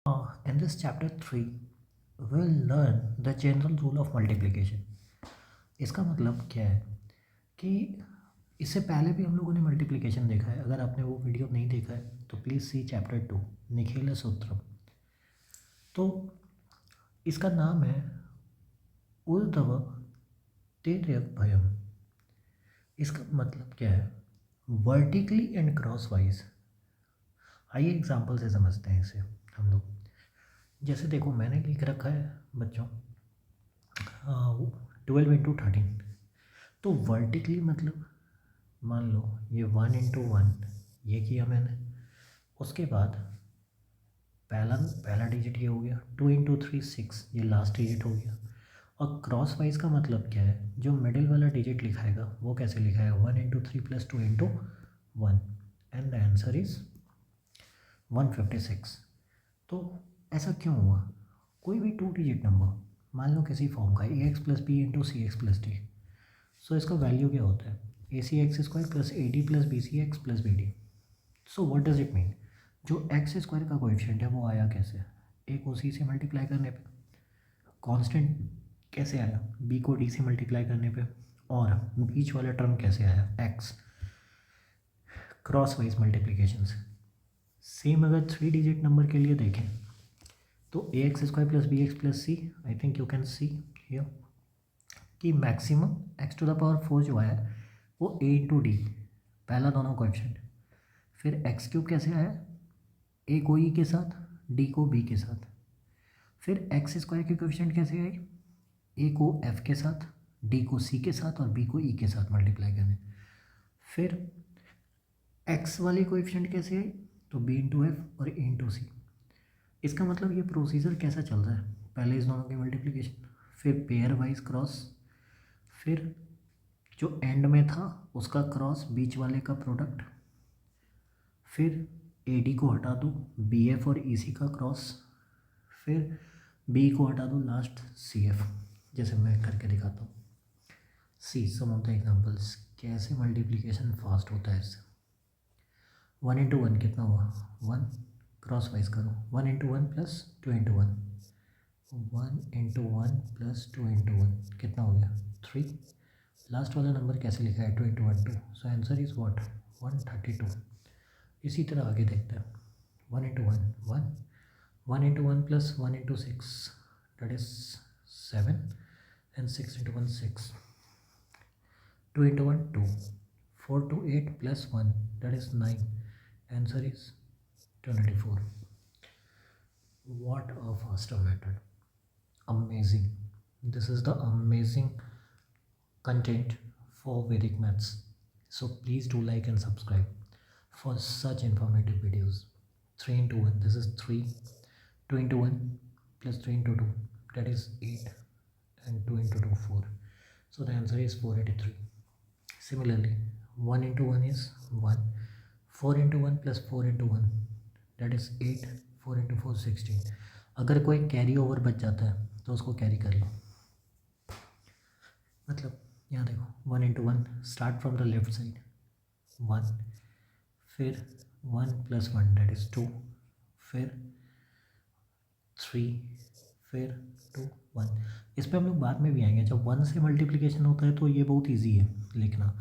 In this chapter 3, we'll learn the general rule of multiplication. इसका मतलब क्या है कि इससे पहले भी हम लोगों ने मल्टीप्लिकेशन देखा है. अगर आपने वो वीडियो नहीं देखा है तो प्लीज़ सी चैप्टर 2 निखिल सूत्रम. तो इसका नाम है उर्ध्व तिर्यक भयम. इसका मतलब क्या है? Vertically and cross wise. आइए एग्जाम्पल से समझते हैं इसे हम लोग. जैसे देखो, मैंने लिख रखा है बच्चों 12 × 13. तो वर्टिकली मतलब मान लो ये 1 × 1 ये किया मैंने. उसके बाद पहला डिजिट ये हो गया. 2 × 3 6 ये लास्ट डिजिट हो गया. और क्रॉस वाइज का मतलब क्या है? जो मिडिल वाला डिजिट लिखाएगा वो कैसे लिखाएगा? 1 × 3 + 2 × 1 एंड द आंसर इज 156. तो ऐसा क्यों हुआ? कोई भी 2 डिजिट नंबर मान लो किसी फॉर्म का ax + b × cx + d. सो इसका वैल्यू क्या होता है? ac² + ad + bcx + bd. So what does it mean? जो x² का कोएफिशिएंट है वो आया कैसे? a को c से मल्टीप्लाई करने पे. कांस्टेंट कैसे आया? b को d से मल्टीप्लाई करने पे. और बीच वाला टर्म कैसे आया? x. क्रॉस वाइज मल्टीप्लिकेशन से. सेम अगर 3 डिजिट नंबर के लिए देखें तो ax² + bx + c, I think you can see here कि मैक्सिमम x⁴ जो आया वो a × d पहला दोनों कोएफिशिएंट. फिर x³ कैसे आया? a को e के साथ, d को b के साथ. फिर x² के कोएफिशिएंट कैसे आए? a को f के साथ, d को c के साथ और b को e के साथ मल्टीप्लाई करने. फिर x वाली कोएफिशिएंट कैसे आई? तो b × f और a × c. इसका मतलब ये प्रोसीजर कैसा चल रहा है? पहले इस दोनों की मल्टीप्लिकेशन, फिर पेयर वाइज क्रॉस, फिर जो एंड में था उसका क्रॉस, बीच वाले का प्रोडक्ट, फिर AD को हटा दो, BF और EC का क्रॉस, फिर B को हटा दो, लास्ट CF. जैसे मैं करके दिखाता हूँ. सी सम ऑफ द एग्जाम्पल्स. कैसे मल्टीप्लिकेशन फास्ट होता है इससे. 1 × 1 कितना हुआ? 1. क्रॉस वाइज करो. 1 × 1 + 2 × 1. 1 × 1 + 2 × 1 कितना हो गया? 3. लास्ट वाला नंबर कैसे लिखा है? 2 × 1 2. So answer is what? 132. इसी तरह आगे देखते हैं. 1 × 1 1. 1 × 1 + 1 × 6 that is 7 and 6 × 1 6. 2 × 1 2. 4 to 8 + 1 that is 9. Answer is 24. What a faster method. Amazing. This is the amazing content for Vedic maths. So please do like and subscribe for such informative videos. 3 × 1 this is 3. 2 × 1 + 3 × 2 that is 8 and 2 × 2 4. So the answer is 483. Similarly 1 × 1 is 1. 4 × 1 + 4 × 1 that is 8. 4 × 4 16. अगर कोई carry over बच जाता है तो उसको carry कर लो. मतलब यहाँ देखो 1 × 1 start from the left side 1, फिर 1 + 1 that is 2, फिर 3, फिर 2 1. इस पर हम लोग बाद में भी आएंगे. जब 1 से मल्टीप्लिकेशन होता है तो ये बहुत इजी है लिखना.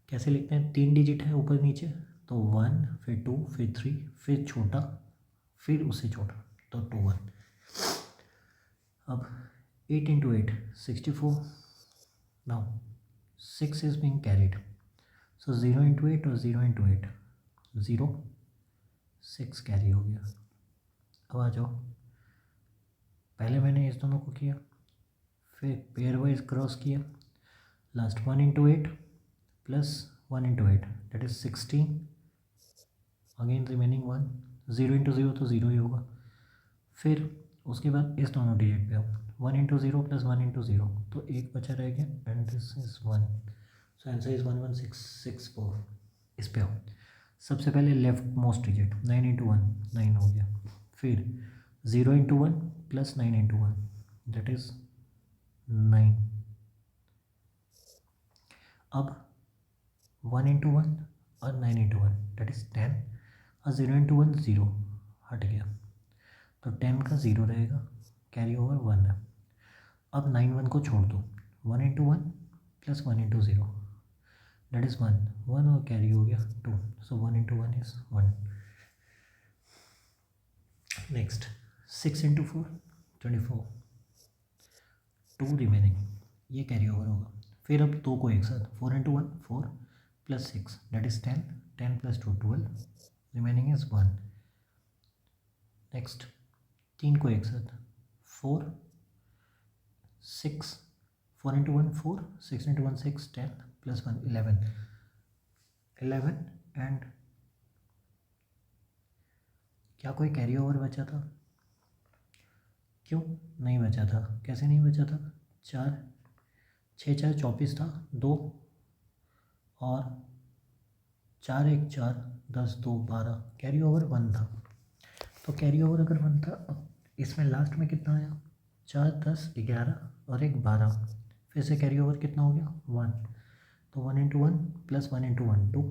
कैसे लिखते हैं? 3 डिजिट है ऊपर नीचे, तो 1 फिर 2 फिर 3 फिर छोटा फिर उससे छोटा तो 2 1. अब 8 × 8 64. Now 6 is being carried. सो 0 × 8 और 0 × 8 0. 6 कैरी हो गया. अब आ जाओ. पहले मैंने इस दोनों को किया, फिर पेयर वाइज क्रॉस किया. Last 1 × 8 + 1 × 8 that is 16. Again remaining 1. 0 × 0 तो 0 ही होगा. फिर उसके बाद इस दोनों डिजिट पे आओ. 1 × 0 + 1 × 0 तो एक बचा रह गया and this is 1. So answer is 11664. इस पे आओ. सबसे पहले लेफ्ट मोस्ट डिजिट 9 × 1 9 हो गया. फिर 0 × 1 + 9 × 1 दैट इज 9. अब 1 × 1 और 9 × 1 दैट इज 10 और 0 × 1 0 हट गया. तो 10 का 0 रहेगा, कैरी ओवर 1 है। अब 9 1 को छोड़ दो, 1 into 1 plus 1 into 0 that is 1, 1 और कैरी हो गया 2, सो 1 into 1 is 1। Next 6 into 4 24, 2 remaining, ये कैरी ओवर होगा। फिर अब 2 को एक साथ, 4 into 1 4 plus 6 that is 10, 10 plus 2 12, remaining is 1। Next 3 को एक साथ, 4 6, 4 इंटू 1 4, 6 इंटू 1 6, 10 प्लस 1 11, 11 एंड क्या कोई कैरी ओवर बचा था? क्यों नहीं बचा था? कैसे नहीं बचा था? 4 6 4 24 था, 2 और 4 1 4 10 2 12, कैरी ओवर 1 था। तो कैरी ओवर अगर 1 था, इसमें लास्ट में कितना आया? 4 10 11 और 1 12, फिर से कैरी ओवर कितना हो गया? 1। तो 1 into 1 plus 1 into 1 2,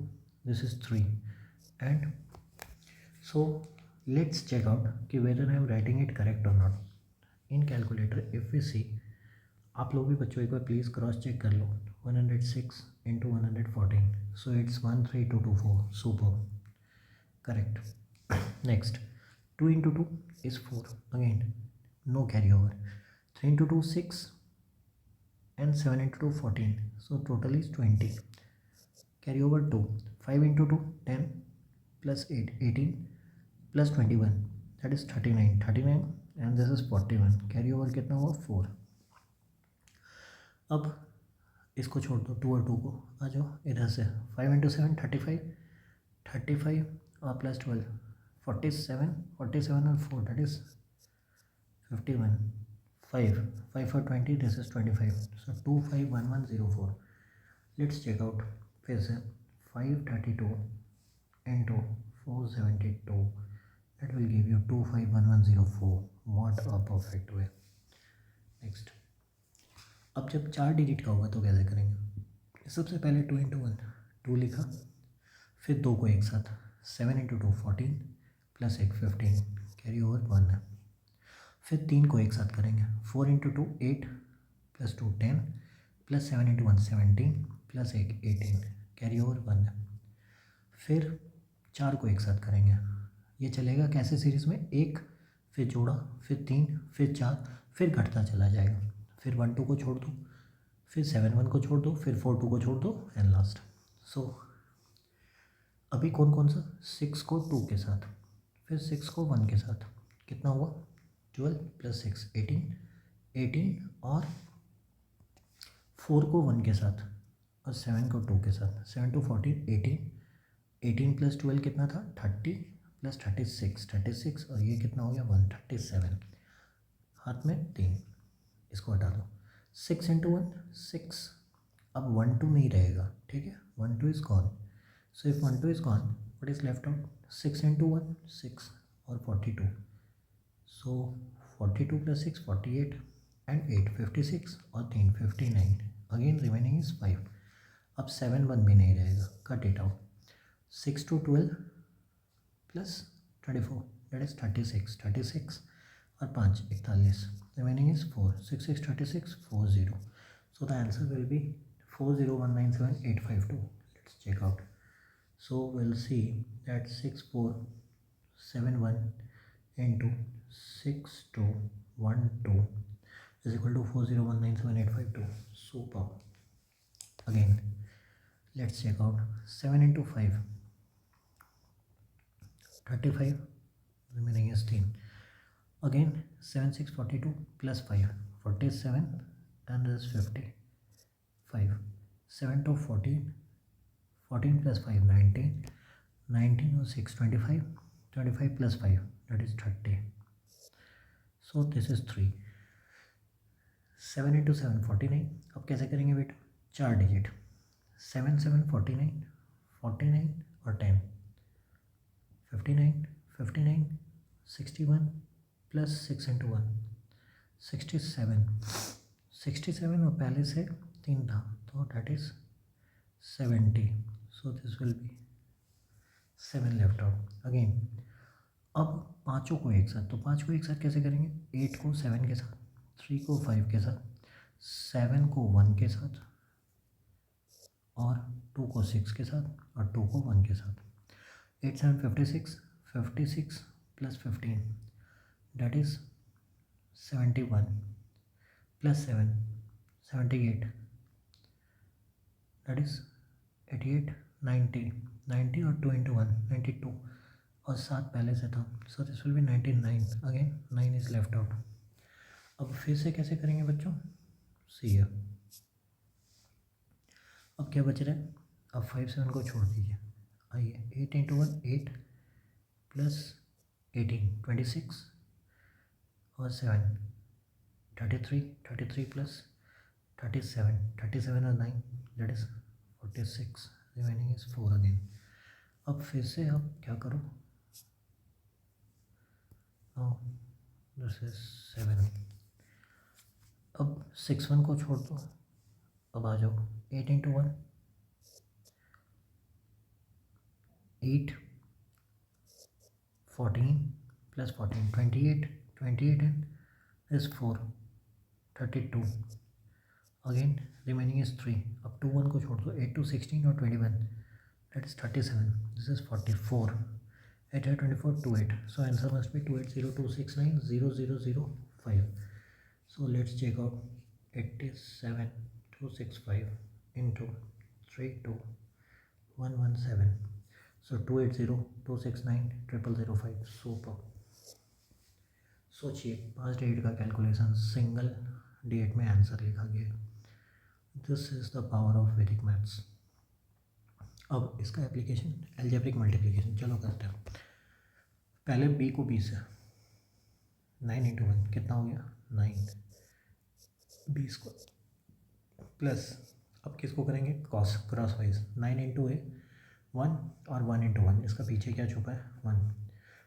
this is 3 and so let's check out कि whether I am writing it correct और not in calculator. If we see, आप लोग भी बच्चों एक बार प्लीज़ क्रॉस चेक कर लो, 106 into 114, so it's 13224, super correct. Next 2 into 2 is 4, again no carry over, 3 into 2 6 and 7 into 2 14, so total is 20, carry over 2, 5 into 2 10 plus 8 18 plus 21 that is 39 and this is 41, carry over कितना हुआ? 4। अब इसको छोड़ दो, 2 और 2 को, आ जाओ इधर से, 5 इंटू 7 35 और प्लस 12 47 और 4 that is 51, 5 for 20, this is 25, so 251104। Let's check out फिर से, 532 into 472 that will give you 251104, what a perfect way। Next, अब जब 4 डिजिट का होगा तो कैसे करेंगे? सबसे पहले 2 इंटू 1 2 लिखा, फिर 2 को एक साथ, 7 इंटू 2 14 प्लस 1 15, कैरी ओवर 1 है। फिर 3 को एक साथ करेंगे, 4 into 2 8 plus 2 10 plus 7 into 1 17 plus 1 18, carry over 1 है। फिर 4 को एक साथ करेंगे, ये चलेगा कैसे सीरीज़ में, 1 फिर जोड़ा, फिर 3 फिर 4, फिर घटता चला जाएगा। फिर 1 2 को छोड़ दो, फिर 7 1 को छोड़ दो, फिर 4 2 को छोड़ दो एंड लास्ट। सो अभी कौन कौन सा, 6 को 2 के साथ, फिर 6 को 1 के साथ, कितना हुआ? 12 प्लस 6 18 और 4 को 1 के साथ और 7 को 2 के साथ, 7 2 14 18 प्लस 12 कितना था? 30 प्लस 36 और ये कितना हो गया? 137, हाथ में 3, इसको हटा दो। 6 इंटू 1 6, अब 1 2 नहीं रहेगा, ठीक है, 1 2 is gone, so if 1 2 is gone what is left out? 6 into 1 6 और 42, सो 42 प्लस 6 48 एंड 8 56 और 3 59, अगेन रिमेनिंग इज 5। अब 7 1 भी नहीं रहेगा, cut it out. 6 to 12 plus 24 that is 36 और 5 41, remaining is 4 6 6 36 40, so the answer will be 40197 852। Let's check out, so we'll see that 6471 into 6212 is equal to 40197 852, super। again let's check out, 7 into 5 35, remaining is 3, again 7 6 42 plus 5 47 and this is 55, 7 to 14 14 plus 5 19 19 और 6 25 plus 5 that is 30, so this is 3, 7 into 7 49। अब कैसे करेंगे बेटा? 4 digit, 7 7 49 49 और 10 59 61 plus 6 into 1 67 और पहले से 3 था तो that is 70, so this will be 7 left out। again अब पाँचों को एक साथ, तो पाँच को एक साथ कैसे करेंगे, 8 को 7 के साथ, 3 को 5 के साथ, 7 को 1 के साथ, और 2 को 6 के साथ, और 2 को 1 के साथ। 8 7 56, 56 plus 15 that is 71 plus 7 78 that is 88 90 90 और 2 इंटू 1 92 और 7 पहले से था, so this will be 99, again 9 is left out. अब फिर से कैसे करेंगे बच्चों, सी है। अब क्या बच रहा है, अब 5 7 को छोड़ दीजिए, आइए 8 इंटू 1 8 प्लस 18 26 और 7 33 33 प्लस 37 37 और 9 that is 46, remaining is 4 again. अब फिर से आप क्या करो, दिस इज 7, अब 6 1 को छोड़ दो, अब आ जाओ 8 into 1 8 14 plus 14 28 28 and is 4 32 again remaining is 3। अब 2 1 को छोड़ दो, 8 2 16 और 21 that is 37, this is 44, 8 8 24 28, so answer must be 2802690005। so let's check out 87265 into 32117, so 2802690005। Super. सोचिए 5 डिजिट का कैलकुलेशन सिंगल डिजिट में आंसर लिखा गया। This is the power of वैदिक मैथ्स। अब इसका एप्लीकेशन एल्जेब्रिक मल्टीप्लिकेशन, चलो करते हैं। पहले बी को बी से 9 इंटू 1 कितना हो गया 9 बी स्क्वायर प्लस, अब किसको करेंगे क्रॉस वाइज, 9 इंटू ए 1 और 1 इंटू 1, इसका पीछे क्या छुपा है 1,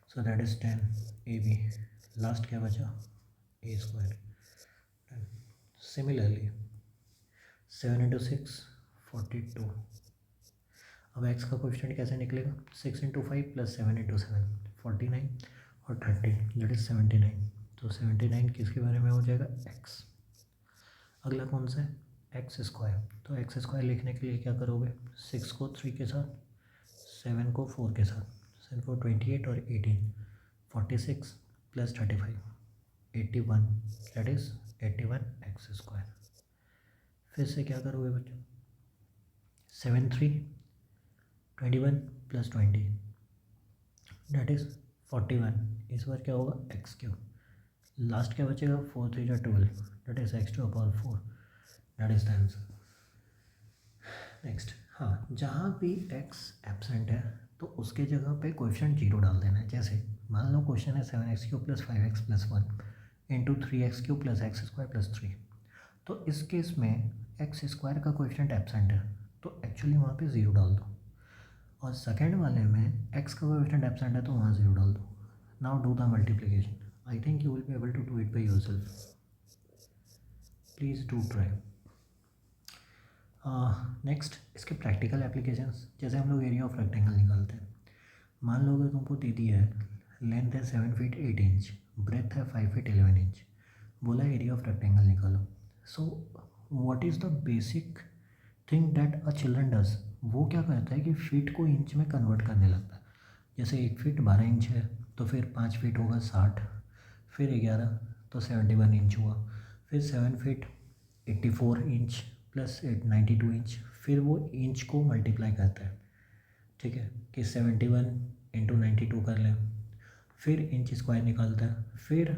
so that is 10 a b, last क्या बचा ए स्क्वायर। सिमिलरली 7 इंटू 6 42, अब एक्स का कोएफिशिएंट कैसे निकलेगा, 6 इंटू 5 प्लस 7 इंटू 7 49 और 30 दैट इज 79, तो 79 किसके बारे में हो जाएगा एक्स। अगला कौन सा है एक्स स्क्वायर, तो एक्स स्क्वायर लिखने के लिए क्या करोगे, 6 को 3 के साथ, 7 को 4 के साथ, 7 को 28 और 18 46 plus 35 81 that is 81 x square. फिर से क्या करोगे बच्चों, 7 3 21 प्लस 20 दैट इज 41, इस बार क्या होगा एक्स क्यूब, लास्ट क्या बचेगा 4 3 12 that is x two upon 4, that is the answer. Next, हाँ जहाँ भी एक्स एब्सेंट है तो उसके जगह पे कोएफिशिएंट 0 डाल देना है। जैसे मान लो क्वेश्चन है 7x³ plus 5x plus 1 into 3x³ plus x square plus 3, तो इस केस में एक्स स्क्वायर का कोएफिशिएंट एब्सेंट है तो एक्चुअली वहाँ पे 0 डाल दो, और सेकेंड वाले में एक्स का कोएफिशिएंट एब्सेंट है तो वहाँ 0 डाल दो। Now do the multiplication, I think you will be able to do it by yourself, please do try. Next, इसके प्रैक्टिकल एप्लीकेशंस, जैसे हम लोग एरिया ऑफ रेक्टेंगल निकालते हैं। मान लो अगर तुमको दे दिया है लेंथ है 7 फीट 8 इंच, ब्रेथ है 5 फीट 11 इंच, बोला एरिया ऑफ रेक्टेंगल निकालो। So what is the basic thing that a children does, वो क्या करता है कि फीट को इंच में कन्वर्ट करने लगता है। जैसे 1 फीट 12 इंच है तो फिर 5 फीट होगा 60, फिर 11 तो 71 इंच हुआ, फिर 7 फीट 84 इंच प्लस 92 इंच, फिर वो इंच को मल्टीप्लाई करता है, ठीक है, कि 71 इंटू 92 कर लें, फिर इंच स्क्वायर निकालता है, फिर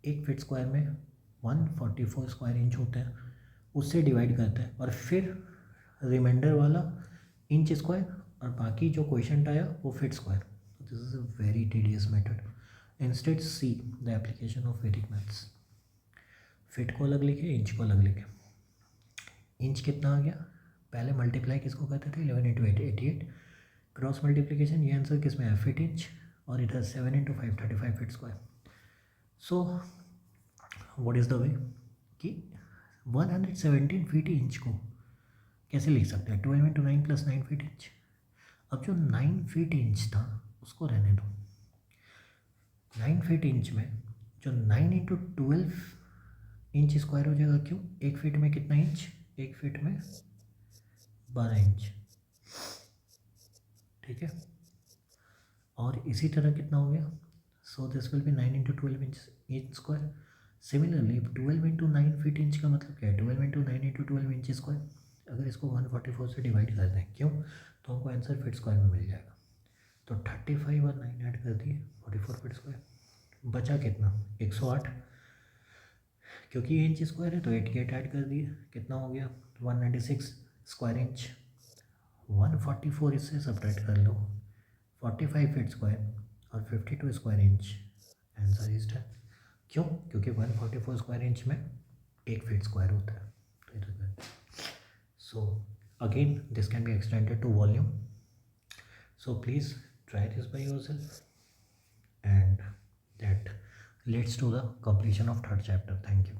1 फीट स्क्वायर में 144 स्क्वायर इंच होते हैं, उससे डिवाइड करता है, और फिर रिमाइंडर वाला इंच स्क्वायर और बाकी जो क्वेश्चन आया वो feet square. This is a very tedious method. Instead see the application of वैदिक मैथ्स। फिट को अलग लिखे, इंच को अलग लिखे। इंच कितना आ गया, पहले मल्टीप्लाई किसको करते थे 11 इंटू 8 88, क्रॉस मल्टीप्लिकेशन ये आंसर किस में है फीट इंच, और इधर 7 into 5 35 feet square. So what is the way कि 117 फीट इंच को कैसे लिख सकते हैं, 12 इंटू 9 प्लस 9 फीट इंच। अब जो 9 फीट इंच था उसको रहने दो, 9 फीट इंच में जो 9 इंटू 12 इंच स्क्वायर हो जाएगा। क्यों? 1 फीट में कितना इंच? 1 फीट में 12 इंच। ठीक है, और इसी तरह कितना हो गया? So this will be 9 into 12 inch square. Similarly 12 into 9 feet inch का मतलब क्या है? 12 इंटू 9 इंटू 12 इंच स्क्वायर। अगर इसको 144 से डिवाइड कर दें, क्यों, तो हमको आंसर फीट स्क्वायर में मिल जाएगा। तो 35 और 9 ऐड कर दिए, 44 फीट स्क्वायर। बचा कितना? 108, क्योंकि ये इंच स्क्वायर है तो 88 ऐड कर दिए, कितना हो गया? 196 स्क्वायर इंच। 144 इससे सब्ट्रैक्ट कर लो, 45 फीट स्क्वायर और 52 स्क्वायर इंच। Answer is 10। क्यों? क्योंकि 144 स्क्वायर इंच में 1 फीट स्क्वायर होता है। तो it is so again this can be extended to volume. So please try this by yourself, and that leads to the completion of third chapter. Thank you.